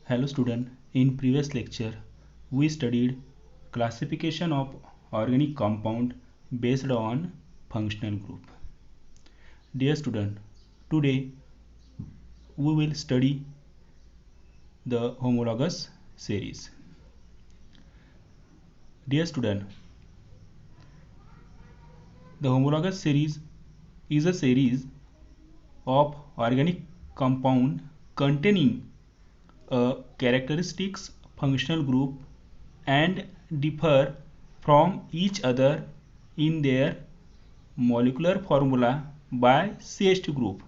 Hello student, in previous lecture we studied classification of organic compound based on functional group. Dear student, today we will study the homologous series. Dear student, the homologous series is a series of organic compound containing a characteristics functional group and differ from each other in their molecular formula by CH2 group.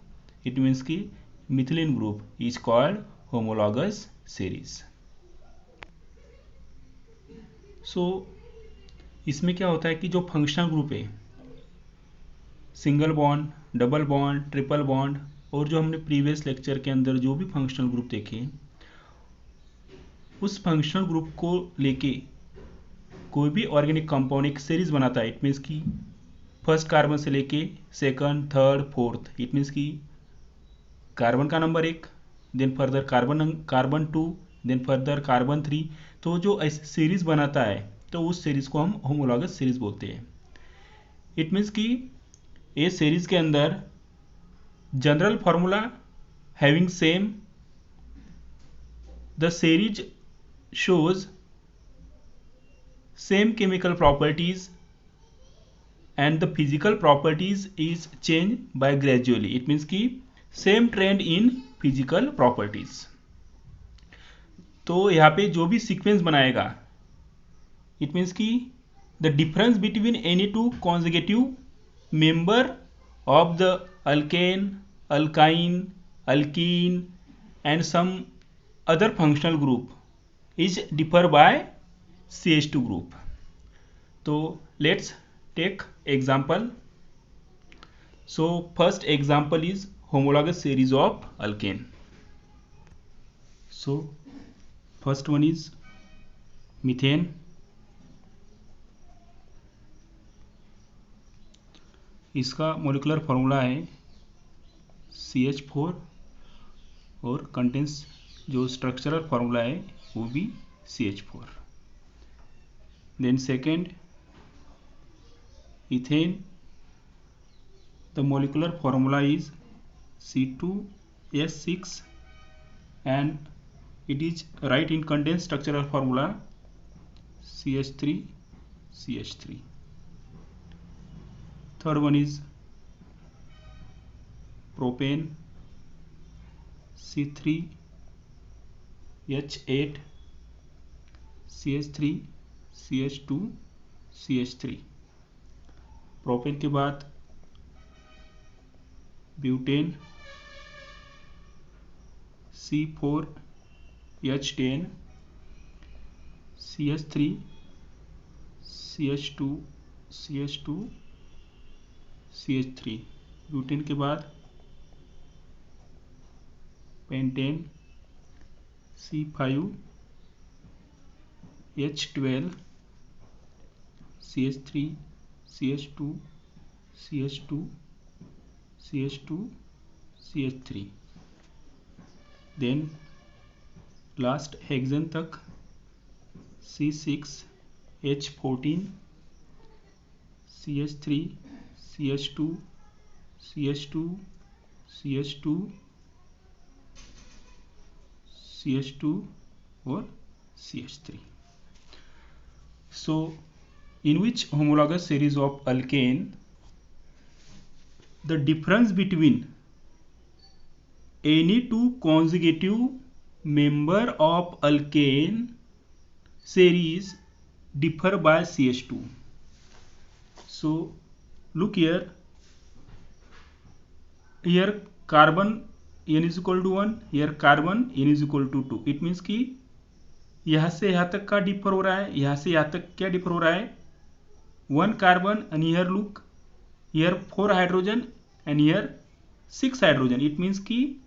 It means कि methylene group is called homologous series. So इसमें क्या होता है कि जो functional group है, single bond, double bond, triple bond और जो हमने प्रीवियस लेक्चर के अंदर जो भी फंक्शनल ग्रुप देखे, उस फंक्शनल ग्रुप को लेके कोई भी ऑर्गेनिक कंपाउंड एक सीरीज बनाता है. इट मीन्स कि फर्स्ट कार्बन से लेके second, third, fourth. It means कि कार्बन का number 1, then further carbon 2, then further carbon 3. तो जो ऐसे सीरीज बनाता है तो उस सीरीज को हम होमोलॉगस सीरीज बोलते हैं. इट मीन्स कि ये सीरीज के अंदर general formula having same, the series shows same chemical properties and the physical properties is changed by gradually. It means कि same trend in physical properties. तो यहाँ पे जो भी सीक्वेंस बनाएगा, it means कि the difference between any two consecutive member of the alkane, alkyne, alkene and some other functional group is differ by CH2 group. So let's take example. So first example is homologous series of alkane. So first one is methane. इसका molecular formula है CH4 और contains जो structural formula है वो भी CH4. Then second, ethane. The molecular formula is C2S6 and it is right in condensed structural formula CH3CH3. Third one is propane, C3H8 CH3 CH2 CH3. Propane के बाद butane, C4H10 CH3 CH2 CH2 CH3. Butane के बाद pentane, C5H12 CH3 CH2 CH2 CH2 CH3. Then last hexane तक C6H14 CH3 CH2 CH2 CH2 CH2 or CH3. So in which homologous series of alkane the difference between any two consecutive member of alkane series differ by CH2. So look here carbon n is equal to 1, here carbon n is equal to 2. It means कि यहाँ से यहाँ तक का differ हो रहा है, यहाँ से यहाँ तक क्या डिफर हो रहा है, 1 carbon and here look here 4 hydrogen and here 6 hydrogen. It means कि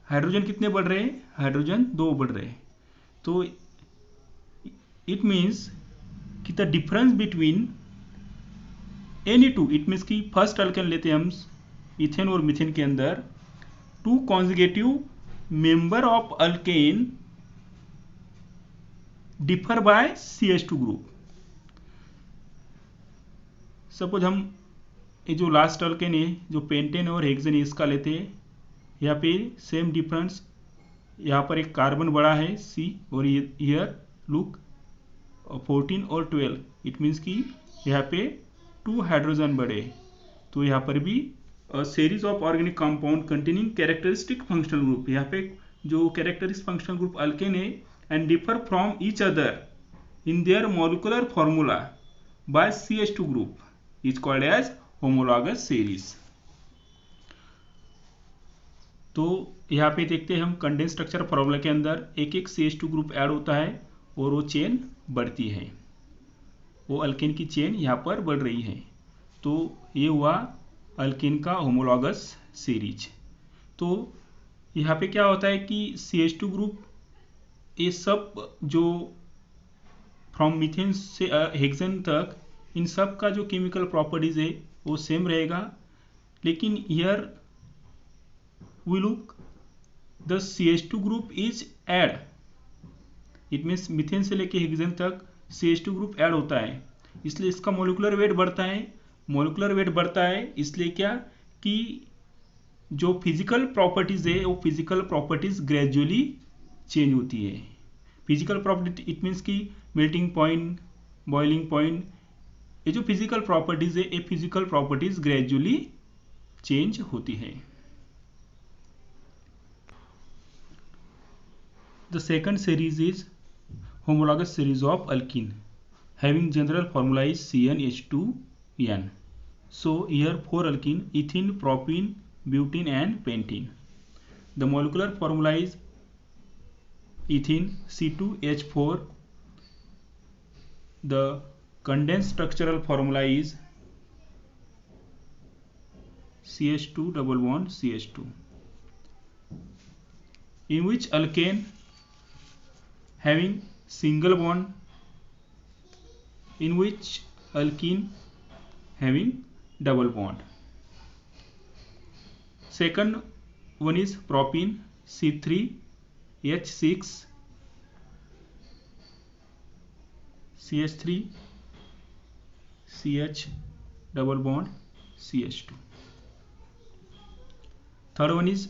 हाइड्रोजन कितने बढ़ रहे हैं, हाइड्रोजन 2 बढ़ रहे हैं. तो इट मीन्स कि the difference between any two, it means कि फर्स्ट अल्केन लेते हैं हम इथेन और मिथेन के अंदर, two conjugative member of alkane differ by CH2 group. Suppose हम ये जो लास्ट अल्केन है, जो पेंटेन और हेक्सेन, इसका लेते हैं। यहाँ पे सेम डिफरेंस, यहाँ पर एक कार्बन बड़ा है C, और हियर लुक 14 और 12, इट मीन्स कि यहाँ पे 2 हाइड्रोजन बड़े। तो यहाँ पर भी series of organic compound containing characteristic functional group, यहाँ पे जो कैरेक्टरिस्टिक फंक्शनल ग्रुप अल्केन है and differ from each other in their molecular formula by CH2 group is called as homologous series. तो यहाँ पे देखते हैं हम कंडेंस स्ट्रक्चर फॉर्मूला के अंदर एक एक CH2 ग्रुप ऐड होता है और वो चेन बढ़ती है, वो अल्केन की चेन यहाँ पर बढ़ रही है। तो ये हुआ अल्केन का होमोलॉगस सीरीज। तो यहाँ पे क्या होता है कि CH2 ग्रुप, ये सब जो फ्रॉम मीथेन से हेक्सेन तक, इन सब का जो केमिकल प्रॉपर्टीज है वो सेम रहेगा, लेकिन here we look the CH2 group is add, it means methane से लेके हेक्सेन तक CH2 ग्रुप ऐड होता है, इसलिए इसका मोलिकुलर वेट बढ़ता है। मोलिकुलर वेट बढ़ता है इसलिए क्या कि जो फिजिकल प्रॉपर्टीज है वो फिजिकल प्रॉपर्टीज ग्रेजुअली चेंज होती है। फिजिकल प्रॉपर्टी इट मीन्स कि मेल्टिंग पॉइंट, बॉइलिंग पॉइंट, ये जो फिजिकल प्रॉपर्टीज है ये फिजिकल प्रॉपर्टीज ग्रेजुअली चेंज होती है। The second series is homologous series of alkene having general formula is CnH2n. So here 4 alkene: ethene, propene, butene and pentene. The molecular formula is ethene C2H4. The condensed structural formula is CH2 double bond CH2. In which alkane having single bond, in which alkene having double bond. Second one is propene C3H6 CH3 CH double bond CH2. Third one is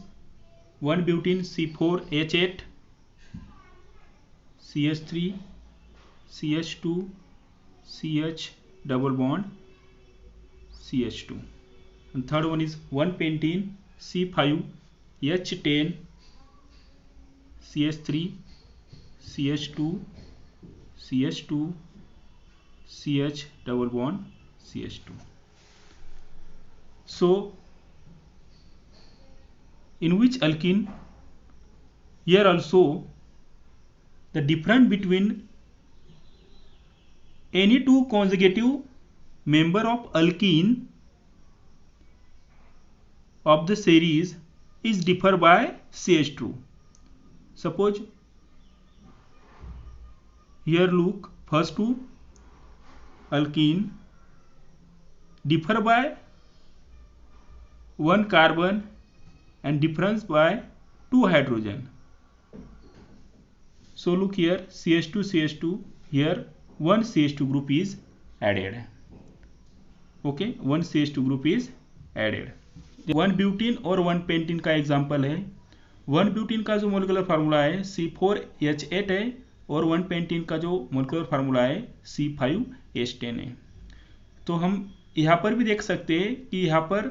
1-butene C4H8 CH3 CH2 CH double bond CH2. And third one is 1-pentene C5H10 CH3 CH2 CH2 CH double bond CH2. So in which alkene, here also the difference between any two consecutive member of alkene of the series is differ by CH2. Suppose here look, first two alkene differ by 1 carbon and difference by 2 hydrogen. So look here, CH2 CH2, here one CH2 group is added. Okay, one CH2 group is added. 1-butene और 1-pentene का example है। 1-butene का जो molecular formula है C4H8 है और 1-pentene का जो मोलिकुलर फार्मूला है C5H10 है। तो हम यहाँ पर भी देख सकते हैं कि यहाँ पर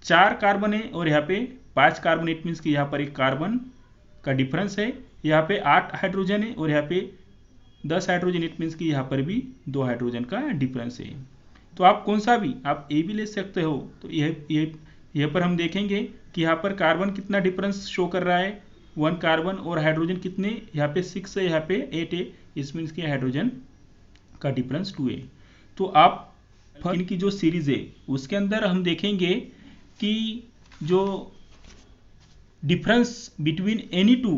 4 कार्बन है और यहाँ पे 5 कार्बन, इट मीन्स कि यहाँ पर एक कार्बन का डिफरेंस है, यहाँ पे 8 हाइड्रोजन है और यहाँ पे 10 हाइड्रोजन, इट मीन्स कि यहाँ पर भी 2 हाइड्रोजन का डिफरेंस है। तो आप कौन सा भी, आप ए भी ले सकते हो। तो यह पर हम देखेंगे कि यहाँ पर कार्बन कितना डिफरेंस शो कर रहा है, 1 कार्बन, और हाइड्रोजन कितने, यहाँ पे 6 है, यहाँ पे 8 है, इस मीन्स कि हाइड्रोजन का डिफरेंस 2 है। तो आप इनकी जो सीरीज है उसके अंदर हम देखेंगे कि जो डिफरेंस बिटवीन एनी टू,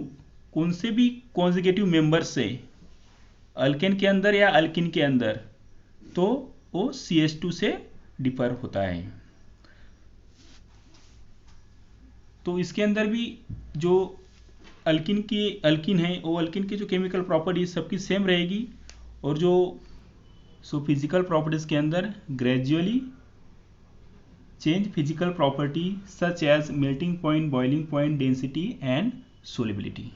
कौन से भी कॉन्जिक्यूटिव मेंबर से अल्केन के अंदर या अल्किन के अंदर, तो वो CH2 से डिफर होता है। तो इसके अंदर भी जो अल्किन है वो अल्किन की जो केमिकल प्रॉपर्टीज सबकी सेम रहेगी, और जो फिजिकल प्रॉपर्टीज के अंदर gradually change physical property such as melting point, boiling point, density and solubility.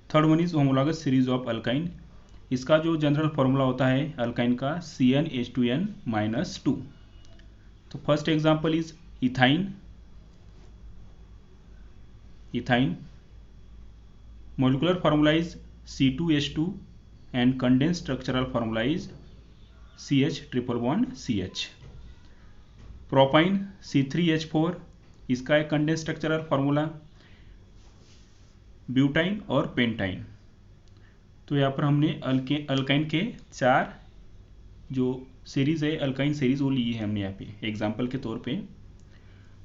Third one is homologous series of alkyne. इसका जो जनरल फॉर्मूला होता है अल्काइन का CnH2n-2। तो first example is ethyne. Molecular formula is C2H2 and condense structural formula is CH++CH। Propyne C3H4, इसका एक condense structural formula. Butyne और pentyne. तो यहाँ पर हमने अल्काइन के 4 जो सीरीज है अल्काइन सीरीज वो ली है हमने यहाँ पे एग्जाम्पल के तौर पे।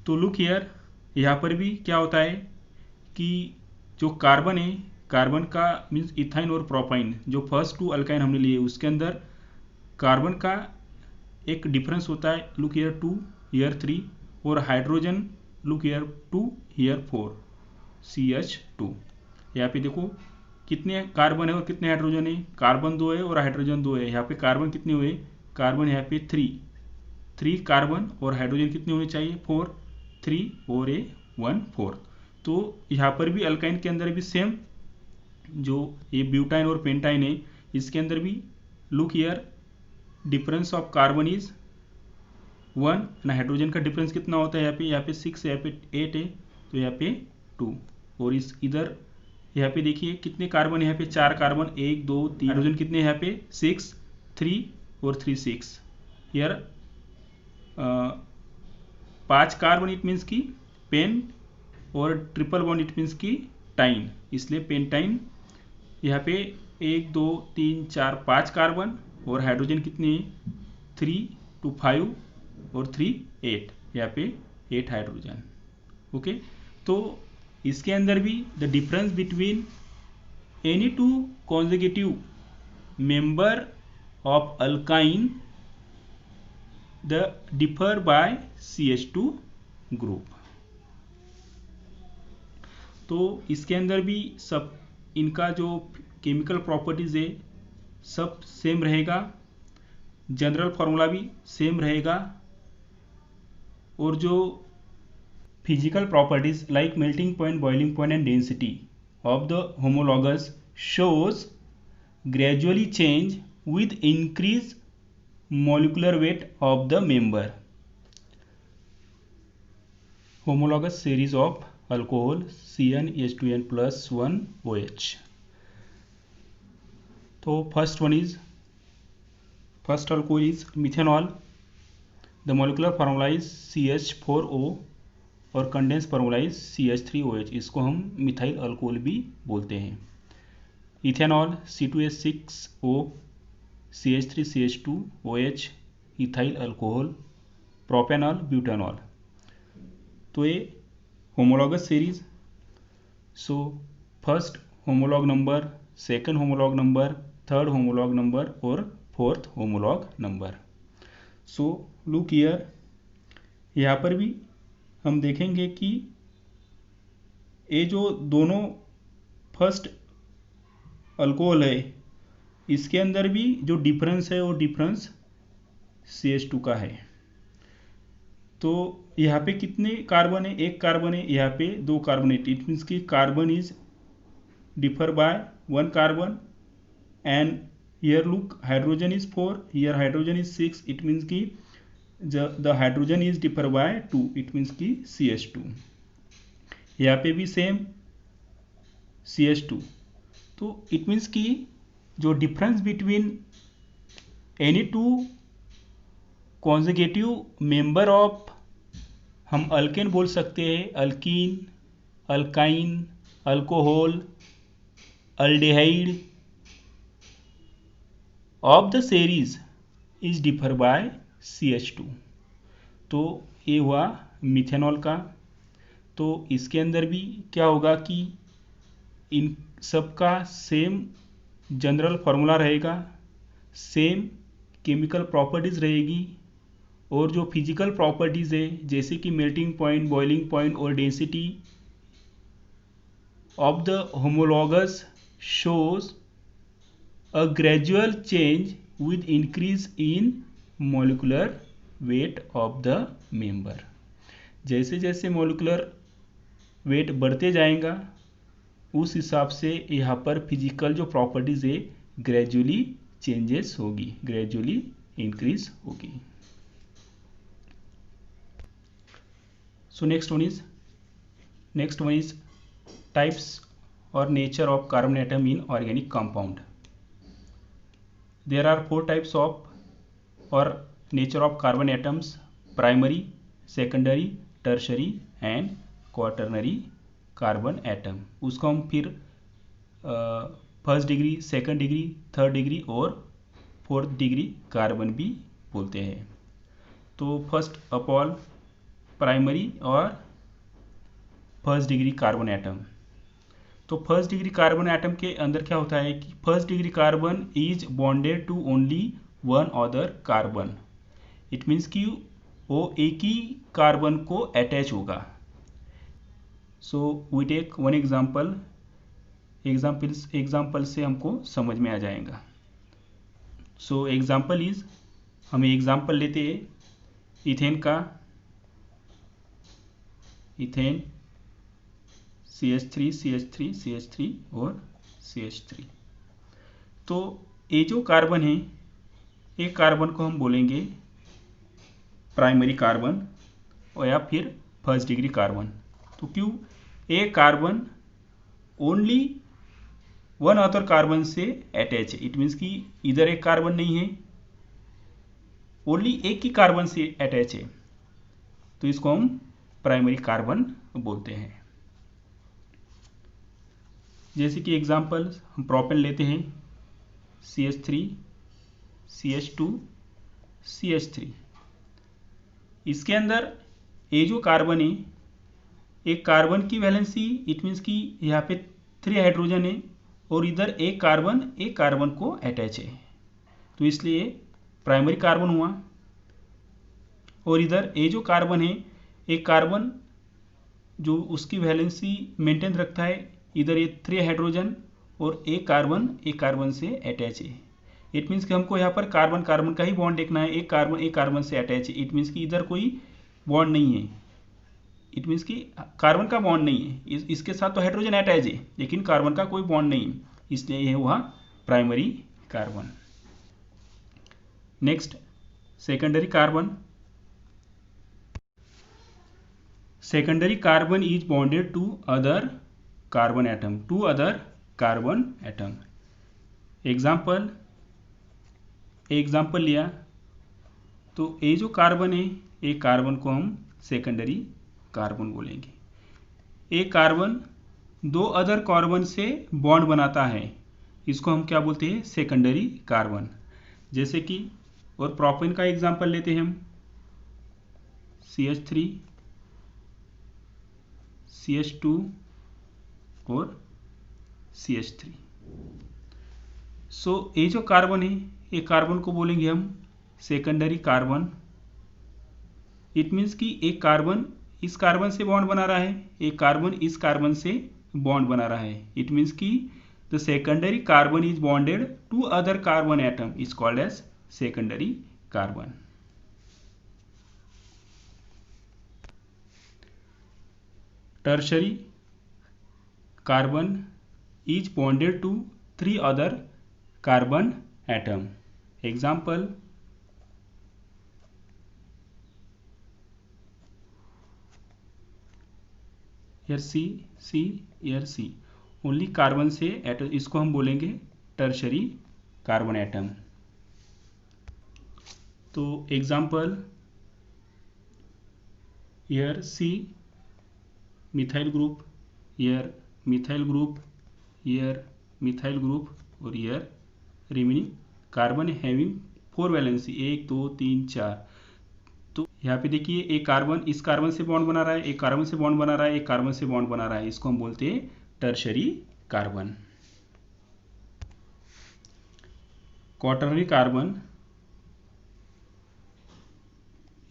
तो लुक हियर, यहाँ पर भी क्या होता है कि जो कार्बन है, कार्बन का मीन्स इथाइन और प्रोपाइन, जो फर्स्ट 2 अल्काइन हमने लिए उसके अंदर कार्बन का एक डिफरेंस होता है, लुक हियर 2 हियर 3, और hydrogen look here 2 here 4 CH2। यहाँ पे देखो कितने कार्बन है और कितने हाइड्रोजन है, कार्बन 2 है और हाइड्रोजन 2 है। यहाँ पे कार्बन कितने हुए, कार्बन यहाँ पे 3 कार्बन, और हाइड्रोजन कितने होने चाहिए 4, 3 और 1 4। तो यहाँ पर भी अल्काइन के अंदर भी सेम, जो ये ब्यूटाइन और पेंटाइन है इसके अंदर भी look here difference of carbon is 1 ना, हाइड्रोजन का डिफरेंस कितना होता है यहाँ पे 6 है, यहाँ पे 8 है, तो यहाँ पे 2। और इस इधर यहाँ पे देखिए कितने कार्बन, यहाँ पे 4 कार्बन, 1 2 3, हाइड्रोजन कितने यहाँ पे 6, 3 और 3 6, यार 5 कार्बन इट मीन्स की पेन, और ट्रिपल बॉन्ड इट मीन्स की टाइन, इसलिए पेंटाइन। यहाँ पे 1 2 3 4 5 कार्बन, और हाइड्रोजन कितने 3 2 5 और 3 8, यहाँ पे 8 हाइड्रोजन। ओके, तो इसके अंदर भी the difference between any 2 consecutive member of alkyne the differ by CH2 group. तो इसके अंदर भी सब इनका जो केमिकल प्रॉपर्टीज है सब सेम रहेगा, जनरल फार्मूला भी सेम रहेगा, और जो physical properties like melting point, boiling point and density of the homologous shows gradually change with increased molecular weight of the member. Homologous series of alcohol CnH2n plus 1 OH. So first alcohol is methanol. The molecular formula is CH4O और condense formula is CH3OH। इसको हम methyl alcohol भी बोलते हैं। Ethanol C2H6O CH3CH2OH ethyl alcohol. Propanol, butanol. तो ये homologous series. So first homolog number, second homolog number, third homolog number और fourth homolog number. So look here, यहाँ पर भी हम देखेंगे कि ये जो दोनों फर्स्ट अल्कोहल है इसके अंदर भी जो डिफरेंस है वो डिफरेंस CH2 का है। तो यहाँ पे कितने कार्बन है, एक कार्बन है, यहाँ पे 2 कार्बन है, इट मीन्स की carbon is differ by 1 carbon, and here look hydrogen is 4, here hydrogen is 6, it means की the hydrogen is differ by 2, it means कि CH2। यहाँ पे भी सेम CH2। तो it means कि जो difference between any 2 consecutive member of, हम alkane बोल सकते हैं, alkyne, alkyne, alcohol, aldehyde of the series is differ by CH2। तो ये हुआ मिथेनॉल का। तो इसके अंदर भी क्या होगा कि इन सब का सेम जनरल फार्मूला रहेगा, सेम केमिकल प्रॉपर्टीज रहेगी, और जो फिजिकल प्रॉपर्टीज है जैसे कि मेल्टिंग पॉइंट, बॉइलिंग पॉइंट और density of the homologous shows a gradual change with increase in molecular weight of the member। जैसे जैसे मोलिकुलर वेट बढ़ते जाएगा उस हिसाब से यहाँ पर फिजिकल जो प्रॉपर्टीज है ग्रेजुअली चेंजेस होगी, ग्रेजुअली इंक्रीज होगी। So next one is types और nature of carbon atom in organic compound. There are 4 types of और nature of carbon atoms: primary, secondary, tertiary and quaternary carbon atom. उसको हम फिर first degree, second degree, third degree और fourth degree carbon भी बोलते हैं। तो first of all primary और फर्स्ट डिग्री कार्बन एटम। तो फर्स्ट डिग्री कार्बन एटम के अंदर क्या होता है कि first degree carbon is bonded to only one other carbon. It means कि वो एक ही कार्बन को अटैच होगा। So we take one example से हमको समझ में आ जाएगा। सो एग्जाम्पल इज, हम एग्जाम्पल लेते हैं इथेन का, इथेन CH3 CH3 CH3 और CH3। तो ये जो कार्बन है एक कार्बन को हम बोलेंगे प्राइमरी कार्बन और या फिर फर्स्ट डिग्री कार्बन। तो क्यों? एक carbon only one other carbon से अटैच है। इट मीन्स कि इधर एक कार्बन नहीं है, ओनली एक ही कार्बन से अटैच है, तो इसको हम प्राइमरी कार्बन बोलते हैं। जैसे कि एग्जांपल हम प्रोपेन लेते हैं, CH3 CH2 CH3। इसके अंदर ये जो कार्बन है एक कार्बन की वैलेंसी, इट मीन्स कि यहाँ पे 3 हाइड्रोजन है और इधर एक कार्बन को अटैच है, तो इसलिए प्राइमरी कार्बन हुआ। और इधर ये जो कार्बन है एक कार्बन जो उसकी वैलेंसी मेंटेन रखता है, इधर ये 3 हाइड्रोजन और एक कार्बन से अटैच है। इट मीन्स कि हमको यहाँ पर कार्बन कार्बन का ही बॉन्ड देखना है, एक कार्बन से अटैच है। इट मीन्स कि इधर कोई बॉन्ड नहीं है, इट मीन्स कि कार्बन का बॉन्ड नहीं है। इसके साथ तो हाइड्रोजन अटैच है लेकिन कार्बन का कोई बॉन्ड नहीं है, इसलिए यह हुआ primary carbon. Next secondary carbon. Secondary carbon is bonded to other carbon atom. Example लिया तो ये जो कार्बन है एक कार्बन को हम सेकेंडरी कार्बन बोलेंगे। एक कार्बन 2 अदर कार्बन से बॉन्ड बनाता है, इसको हम क्या बोलते हैं? Secondary carbon. जैसे कि और प्रोपेन का एग्जांपल लेते हैं हम, CH3 CH2 और CH3। सो ये जो कार्बन है एक कार्बन को बोलेंगे हम सेकेंडरी कार्बन। इट मीन्स कि एक कार्बन इस कार्बन से बॉन्ड बना रहा है, एक कार्बन इस कार्बन से बॉन्ड बना रहा है। इट मीन्स कि the secondary carbon is bonded to other carbon atom is called as secondary carbon. Tertiary carbon is bonded to 3 other carbon atom. Example C only carbon से atom, इसको हम बोलेंगे tertiary carbon atom. तो example here C methyl group, here methyl group, here methyl group और here remaining carbon having 4 valency 1 2 3 4। तो यहाँ पे देखिए एक कार्बन इस कार्बन से बॉन्ड बना रहा है, एक कार्बन से बॉन्ड बना रहा है, एक कार्बन से बॉन्ड बना रहा है, इसको हम बोलते हैं tertiary carbon. Quaternary carbon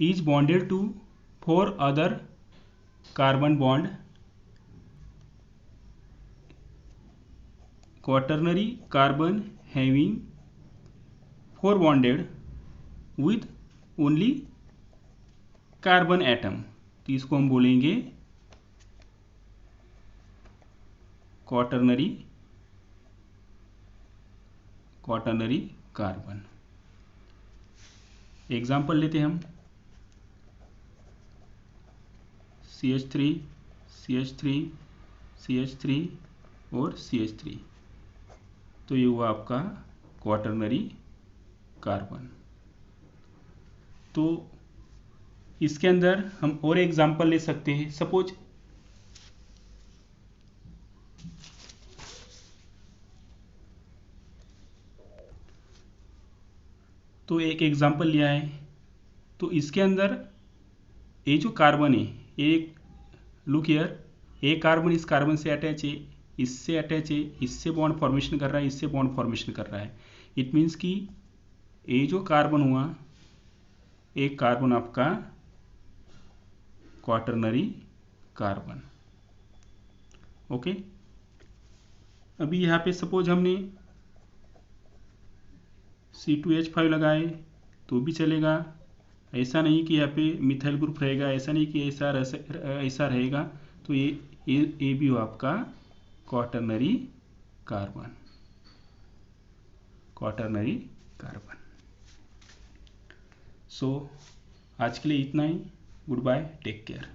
is bonded to 4 other carbon bond quaternary carbon having 4 bonded with only carbon atom, तो इसको हम बोलेंगे क्वाटरनरी कार्बन। एग्जाम्पल लेते हैं हम CH3 CH3 CH3 और CH3, तो ये हुआ आपका क्वाटरनरी कार्बन। तो इसके अंदर हम और एग्जाम्पल ले सकते हैं। सपोज तो एक एग्जाम्पल लिया है, तो इसके अंदर ये जो कार्बन है, एक लुक हियर, ये कार्बन इस कार्बन से अटैच है, इससे अटैच है, इससे बॉन्ड फॉर्मेशन कर रहा है, इससे बॉन्ड फॉर्मेशन कर रहा है। इट मीन्स कि ये जो कार्बन हुआ, एक कार्बन आपका क्वाटरनरी कार्बन। ओके, अभी यहाँ पे सपोज हमने C2H5 लगाए तो भी चलेगा, ऐसा नहीं कि यहाँ पे मिथाइल ग्रुप रहेगा, ऐसा नहीं कि ऐसा रहेगा। तो ये भी हो आपका क्वाटरनरी कार्बन। सो आज के लिए इतना ही। Goodbye, take care.